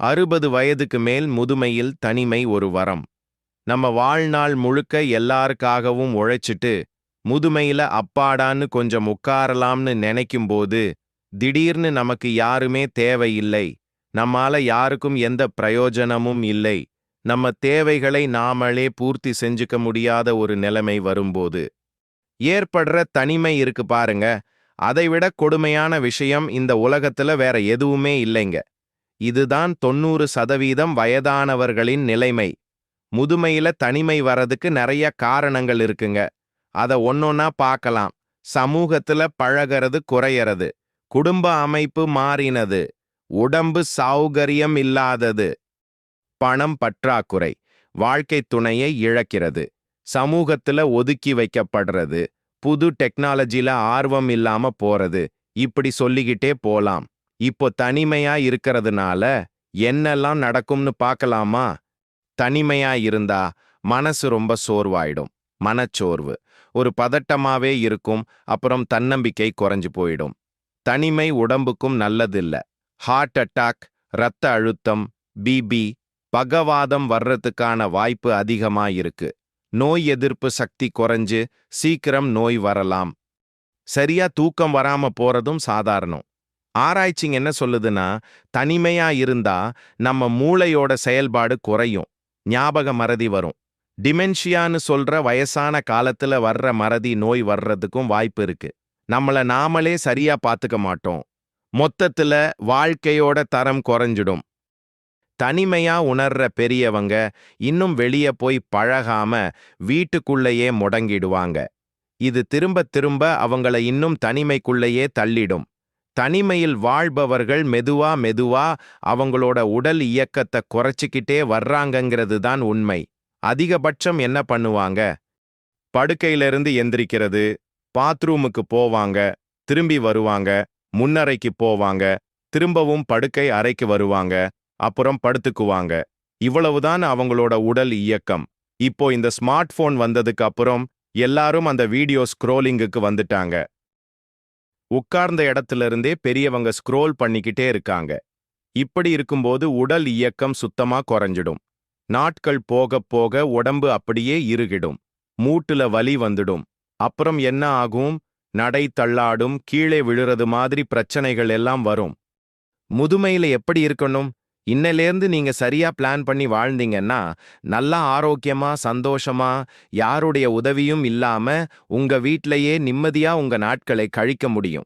60 வயதுக்கு மேல் முதுமையில் தனிமை ஒரு வரம். நம்ம வாழ்நாள் முழுக்க எல்லாருக்காகவும் உழைச்சிட்டு முதுமையில அப்பாடான்னு கொஞ்சம் உட்காரலாம்னு நினைக்கும்போது திடீர்னு நமக்கு யாருமே தேவையில்லை, நம்மால யாருக்கும் எந்த பிரயோஜனமும் இல்லை, நம்ம தேவைகளை நாமளே பூர்த்தி செஞ்சுக்க முடியாத ஒரு நிலைமை வரும்போது ஏற்படுற தனிமை இருக்கு பாருங்க. அதைவிட கொடுமையான விஷயம் இந்த உலகத்துல வேற எதுவுமே இல்லைங்க. இதுதான் 90% வயதானவர்களின் நிலைமை. முதுமையில தனிமை வரதுக்கு நிறைய காரணங்கள் இருக்குங்க. அத ஒன்னொன்னா பார்க்கலாம். சமூகத்துல பழகிறது குறையறது, குடும்ப அமைப்பு மாறினது, உடம்பு சௌகரியம் இல்லாதது, பணம் பற்றாக்குறை, வாழ்க்கை துணையை இழக்கிறது, சமூகத்துல ஒதுக்கி வைக்கப்படுறது, புது டெக்னாலஜில ஆர்வம் இல்லாம போறது, இப்படி சொல்லிக்கிட்டே போலாம். இப்போ தனிமையா இருக்கிறதுனால என்னெல்லாம் நடக்கும்னு பார்க்கலாமா? தனிமையா இருந்தா மனசு ரொம்ப சோர்வாயிடும். மனச்சோர்வு ஒரு பதட்டமாவே இருக்கும். அப்புறம் தன்னம்பிக்கை குறைஞ்சு போயிடும். தனிமை உடம்புக்கும் நல்லதில்ல. ஹார்ட் அட்டாக், இரத்த அழுத்தம், பிபி, பகவாதம் வர்றதுக்கான வாய்ப்பு அதிகமா இருக்கு. நோய் எதிர்ப்பு சக்தி குறைஞ்சு சீக்கிரம் நோய் வரலாம். சரியா தூக்கம் வராம போறதும் சாதாரணம். ஆராய்ச்சிங்க என்ன சொல்லுதுன்னா, தனிமையா இருந்தா நம்ம மூளையோட செயல்பாடு குறையும், ஞாபக மறதி வரும். டிமென்ஷியான்னு சொல்ற வயசான காலத்துல வர்ற மறதி நோய் வர்றதுக்கும் வாய்ப்பு இருக்கு. நம்மள நாமளே சரியா பார்த்துக்க மாட்டோம். மொத்தத்துல வாழ்க்கையோட தரம் குறைஞ்சிடும். தனிமையா உணர்ற பெரியவங்க இன்னும் வெளியே போய் பழகாம வீட்டுக்குள்ளேயே முடங்கிடுவாங்க. இது திரும்ப திரும்ப அவங்கள இன்னும் தனிமைக்குள்ளேயே தள்ளிடும். தனிமையில் வாழ்பவர்கள் மெதுவா மெதுவா அவங்களோட உடல் இயக்கத்தை குறைச்சிக்கிட்டே வர்றாங்கங்கிறது தான் உண்மை. அதிகபட்சம் என்ன பண்ணுவாங்க? படுக்கையிலிருந்து எந்திரிக்கிறது, பாத்ரூமுக்கு போவாங்க, திரும்பி வருவாங்க, முன்னறைக்கு போவாங்க, திரும்பவும் படுக்கை அறைக்கு வருவாங்க, அப்புறம் படுத்துக்குவாங்க. இவ்வளவுதான் அவங்களோட உடல் இயக்கம். இப்போ இந்த ஸ்மார்ட் போன் வந்ததுக்கு அப்புறம் எல்லாரும் அந்த வீடியோ ஸ்க்ரோலிங்குக்கு வந்துட்டாங்க. உட்கார்ந்த இடத்துல இருந்தே பெரியவங்க ஸ்க்ரோல் பண்ணிக்கிட்டே இருக்காங்க. இப்படி இருக்கும்போது உடல் இயக்கம் சுத்தமா குறைஞ்சிடும். நாட்கள் போக போக உடம்பு அப்படியே இறுகிடும். மூட்டுல வலி வந்துடும். அப்புறம் என்ன ஆகும்? நடை தள்ளாடும், கீழே விழுறது மாதிரி பிரச்சனைகள் எல்லாம் வரும். முதுமையில எப்படி இருக்கணும்? இன்னிலேருந்து நீங்க சரியா பிளான் பண்ணி வாழ்ந்தீங்கன்னா நல்லா ஆரோக்கியமா சந்தோஷமா யாருடைய உதவியும் இல்லாம உங்க வீட்லயே நிம்மதியா உங்க நாட்களை கழிக்க முடியும்.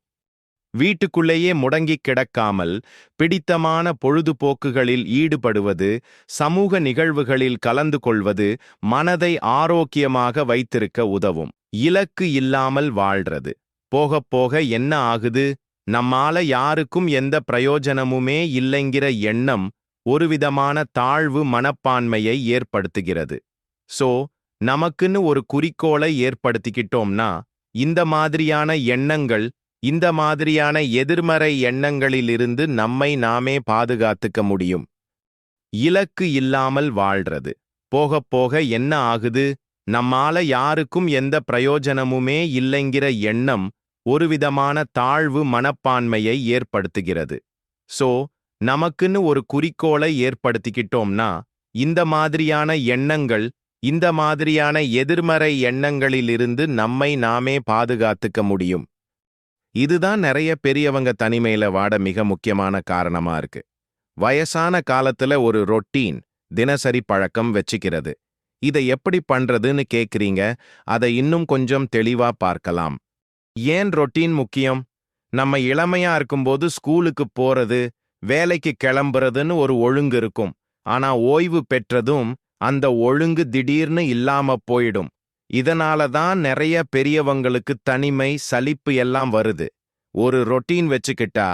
வீட்டுக்குள்ளேயே முடங்கி கிடக்காமல் பிடித்தமான பொழுதுபோக்குகளில் ஈடுபடுவது, சமூக நிகழ்வுகளில் கலந்து கொள்வது மனதை ஆரோக்கியமாக வைத்திருக்க உதவும். இலக்கு இல்லாமல் வாழ்றது போக போக என்ன ஆகுது? நம்மால யாருக்கும் எந்த பிரயோஜனமுமே இல்லைங்கிற எண்ணம் ஒருவிதமான தாழ்வு மனப்பான்மையை ஏற்படுத்துகிறது. சோ நமக்குன்னு ஒரு குறிக்கோளை ஏற்படுத்திக்கிட்டோம்னா இந்த மாதிரியான எண்ணங்கள், இந்த மாதிரியான எதிர்மறை எண்ணங்களிலிருந்து நம்மை நாமே பாதுகாத்துக்க முடியும். இலக்கு இல்லாமல் வாழ்றது போக போக என்ன ஆகுது? நம்மால யாருக்கும் எந்த பிரயோஜனமுமே இல்லைங்கிற எண்ணம் ஒருவிதமான தாழ்வு மனப்பான்மையை ஏற்படுத்துகிறது. சோ நமக்குன்னு ஒரு குறிக்கோளை ஏற்படுத்திக்கிட்டோம்னா இந்த மாதிரியான எண்ணங்கள், இந்த மாதிரியான எதிர்மறை எண்ணங்களிலிருந்து நம்மை நாமே பாதுகாத்துக்க முடியும். இதுதான் நிறைய பெரியவங்க தனிமையில வாட மிக முக்கியமான காரணமா இருக்கு. வயசான காலத்துல ஒரு ரொட்டீன், தினசரி பழக்கம் வச்சுக்கிறது. இதை எப்படி பண்றதுன்னு கேக்குறீங்க. அதை இன்னும் கொஞ்சம் தெளிவா பார்க்கலாம். ஏன் ரொட்டீன் முக்கியம்? நம்ம இளமையா இருக்கும்போது ஸ்கூலுக்கு போறது, வேலைக்கு கிளம்புறதுன்னு ஒரு ஒழுங்கு இருக்கும். ஆனா ஓய்வு பெற்றதும் அந்த ஒழுங்கு திடீர்னு இல்லாம போயிடும். இதனால தான் நிறைய பெரியவங்களுக்கு தனிமை, சலிப்பு எல்லாம் வருது. ஒரு ரொட்டீன் வச்சுக்கிட்டா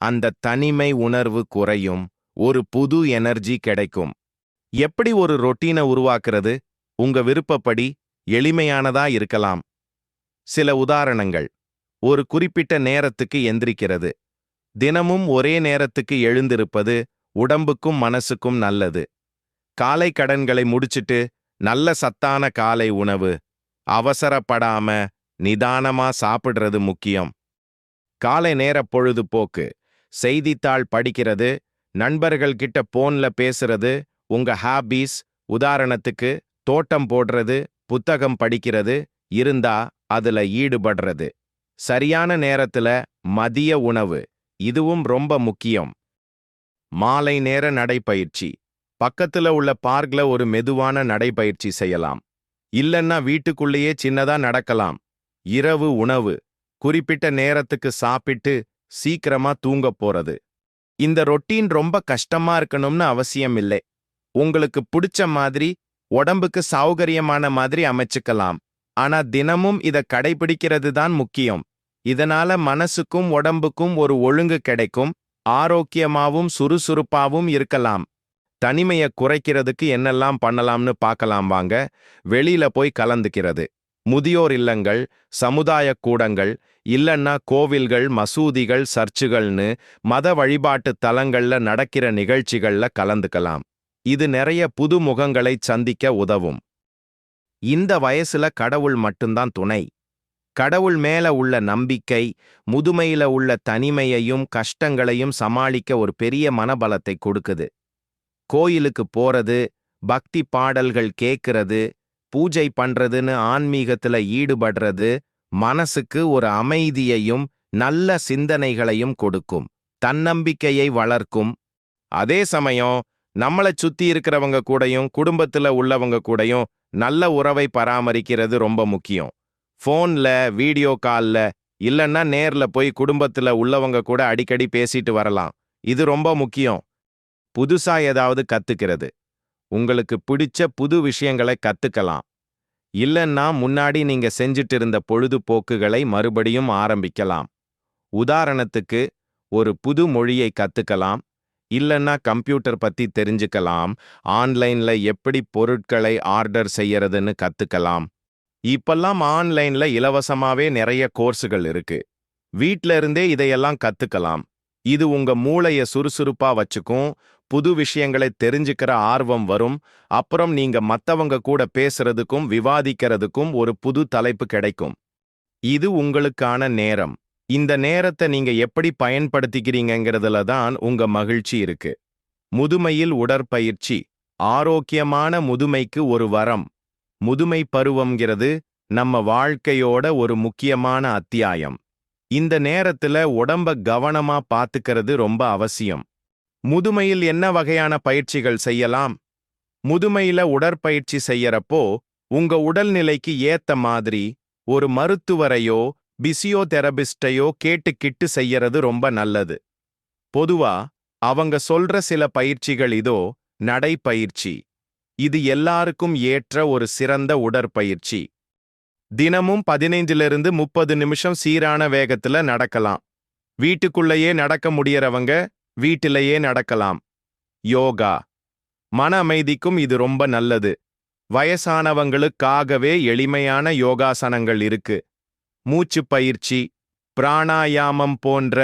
அந்த தனிமை உணர்வு குறையும், ஒரு புது எனர்ஜி கிடைக்கும். எப்படி ஒரு ரொட்டீனை உருவாக்குறது? உங்க விருப்பப்படி எளிமையானதா இருக்கலாம். சில உதாரணங்கள்: ஒரு குறிப்பிட்ட நேரத்துக்கு எந்திரிக்கிறது. தினமும் ஒரே நேரத்துக்கு எழுந்திருப்பது உடம்புக்கும் மனசுக்கும் நல்லது. காலை கடன்களை முடிச்சிட்டு நல்ல சத்தான காலை உணவு, அவசரப்படாம நிதானமா சாப்பிடுறது முக்கியம். காலை நேர பொழுதுபோக்கு, செய்தித்தாள் படிக்கிறது, நண்பர்கள் கிட்ட போன்ல பேசுறது, உங்க ஹாபீஸ், உதாரணத்துக்கு தோட்டம் போடுறது, புத்தகம் படிக்கிறது இருந்தா அதுல ஈடுபடுறது. சரியான நேரத்துல மதிய உணவு, இதுவும் ரொம்ப முக்கியம். மாலை நேர நடைப்பயிற்சி, பக்கத்துல உள்ள பார்க்ல ஒரு மெதுவான நடைப்பயிற்சி செய்யலாம். இல்லன்னா வீட்டுக்குள்ளேயே சின்னதா நடக்கலாம். இரவு உணவு, குறிப்பிட்ட நேரத்துக்கு சாப்பிட்டு சீக்கிரமா தூங்கப் போறது. இந்த ரொட்டீன் ரொம்ப கஷ்டமா இருக்கணும்னு அவசியம் இல்லை. உங்களுக்கு பிடிச்ச மாதிரி, உடம்புக்கு சௌகரியமான மாதிரி அமைச்சுக்கலாம். ஆனா தினமும் இத கடைபிடிக்கிறது தான் முக்கியம். இதனால மனசுக்கும் உடம்புக்கும் ஒரு ஒழுங்கு கிடைக்கும், ஆரோக்கியமாவும் சுறுசுறுப்பாவும் இருக்கலாம். தனிமையை குறைக்கிறதுக்கு என்னெல்லாம் பண்ணலாம்னு பார்க்கலாம் வாங்க. வெளியில போய் கலந்துக்கிறது. முதியோர் இல்லங்கள், சமுதாய கூடங்கள், இல்லன்னா கோவில்கள், மசூதிகள், சர்ச்சுகள்னு மத வழிபாட்டு தலங்கள்ல நடக்கிற நிகழ்ச்சிகள்ல கலந்துக்கலாம். இது நிறைய புது முகங்களை சந்திக்க உதவும். இந்த வயசுல கடவுள் மட்டும்தான் துணை. கடவுள் மேல உள்ள நம்பிக்கை, முதுமையில உள்ள தனிமையையும் கஷ்டங்களையும் சமாளிக்க ஒரு பெரிய மனபலத்தை கொடுக்குது. கோயிலுக்கு போறது, பக்தி பாடல்கள் கேட்கிறது, பூஜை பண்றதுன்னு ஆன்மீகத்துல ஈடுபடுறது மனசுக்கு ஒரு அமைதியையும் நல்ல சிந்தனைகளையும் கொடுக்கும், தன்னம்பிக்கையை வளர்க்கும். அதே சமயம் நம்மளை சுத்தி இருக்கிறவங்க கூடயும் குடும்பத்துல உள்ளவங்க கூடயும் நல்ல உறவை பராமரிக்கிறது ரொம்ப முக்கியம். ஃபோன்ல, வீடியோ கால்ல இல்லன்னா நேர்ல போய் குடும்பத்துல உள்ளவங்க கூட அடிக்கடி பேசிட்டு வரலாம். இது ரொம்ப முக்கியம். புதுசா ஏதாவது கத்துக்கிறது, உங்களுக்கு பிடிச்ச புது விஷயங்களை கத்துக்கலாம். இல்லன்னா முன்னாடி நீங்க செஞ்சிட்டு இருந்த பொழுதுபோக்குகளை மறுபடியும் ஆரம்பிக்கலாம். உதாரணத்துக்கு ஒரு புது மொழியை கத்துக்கலாம், இல்லன்னா கம்ப்யூட்டர் பத்தி தெரிஞ்சுக்கலாம், ஆன்லைன்ல எப்படி பொருட்களை ஆர்டர் செய்யறதுன்னு கத்துக்கலாம். இப்பெல்லாம் ஆன்லைன்ல இலவசமாவே நிறைய கோர்ஸுகள் இருக்கு. வீட்ல இருந்தே இதையெல்லாம் கத்துக்கலாம். இது உங்க மூளைய சுறுசுறுப்பா வச்சுக்கும், புது விஷயங்களை தெரிஞ்சுக்கிற ஆர்வம் வரும். அப்புறம் நீங்க மத்தவங்க கூட பேசுறதுக்கும் விவாதிக்கிறதுக்கும் ஒரு புது தலைப்பு கிடைக்கும். இது உங்களுக்கான நேரம். இந்த நேரத்தை நீங்க எப்படி பயன்படுத்திக்கிறீங்கிறதுல தான் உங்க மகிழ்ச்சி இருக்கு. முதுமையில் உடற்பயிற்சி, ஆரோக்கியமான முதுமைக்கு ஒரு வரம். முதுமை பருவம்ங்கிறது நம்ம வாழ்க்கையோட ஒரு முக்கியமான அத்தியாயம். இந்த நேரத்துல உடம்ப கவனமா பாத்துக்கிறது ரொம்ப அவசியம். முதுமையில் என்ன வகையான பயிற்சிகள் செய்யலாம்? முதுமையில உடற்பயிற்சி செய்யறப்போ உங்க உடல்நிலைக்கு ஏத்த மாதிரி ஒரு மருத்துவரையோ பிசியோதெரபிஸ்டையோ கேட்டுக்கிட்டு செய்யறது ரொம்ப நல்லது. பொதுவா அவங்க சொல்ற சில பயிற்சிகள் இதோ. நடைப்பயிற்சி, இது எல்லாருக்கும் ஏற்ற ஒரு சிறந்த உடற்பயிற்சி. தினமும் 15லிருந்து 30 நிமிஷம் சீரான வேகத்துல நடக்கலாம். வீட்டுக்குள்ளேயே நடக்க முடியறவங்க வீட்டிலேயே நடக்கலாம். யோகா, மன அமைதிக்கும் இது ரொம்ப நல்லது. வயசானவங்களுக்காகவே எளிமையான யோகாசனங்கள் இருக்கு. மூச்சு பயிற்சி, பிராணாயாமம் போன்ற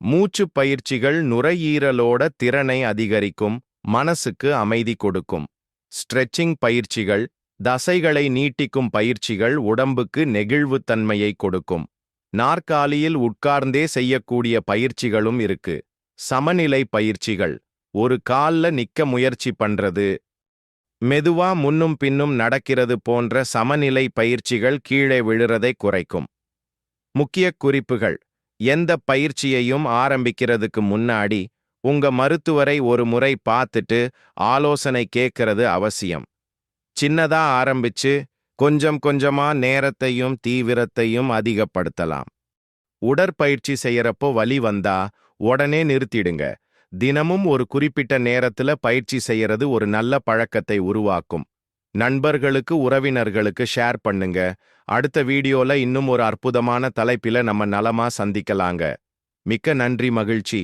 மூச்சு பயிற்சிகள் நுரையீரலோட திறனை அதிகரிக்கும், மனசுக்கு அமைதி கொடுக்கும். ஸ்ட்ரெச்சிங் பயிற்சிகள், தசைகளை நீட்டிக்கும் பயிற்சிகள் உடம்புக்கு நெகிழ்வுத்தன்மையை கொடுக்கும். நாற்காலியில் உட்கார்ந்தே செய்யக்கூடிய பயிற்சிகளும் இருக்கு. சமநிலை பயிற்சிகள், ஒரு கால்ல நிக்க முயற்சி பண்றது, மெதுவா முன்னும் பின்னும் நடக்கிறது போன்ற சமநிலை பயிற்சிகள் கீழே விழுறதை குறைக்கும். முக்கிய குறிப்புகள்: எந்த பயிற்சியையும் ஆரம்பிக்கிறதுக்கு முன்னாடி உங்க மருத்துவரை ஒரு முறை பார்த்துட்டு ஆலோசனை கேட்கறது அவசியம். சின்னதா ஆரம்பிச்சு கொஞ்சம் கொஞ்சமா நேரத்தையும் தீவிரத்தையும் அதிகப்படுத்தலாம். உடற்பயிற்சி செய்யறப்போ வலி வந்தா உடனே நிறுத்திடுங்க. தினமும் ஒரு குறிப்பிட்ட நேரத்துல பயிற்சி செய்யறது ஒரு நல்ல பழக்கத்தை உருவாக்கும். நண்பர்களுக்கு, உறவினர்களுக்கு ஷேர் பண்ணுங்க. அடுத்த வீடியோல இன்னும் ஒரு அற்புதமான தலைப்பில நம்ம நலமா சந்திக்கலாங்க. மிக்க நன்றி, மகிழ்ச்சி.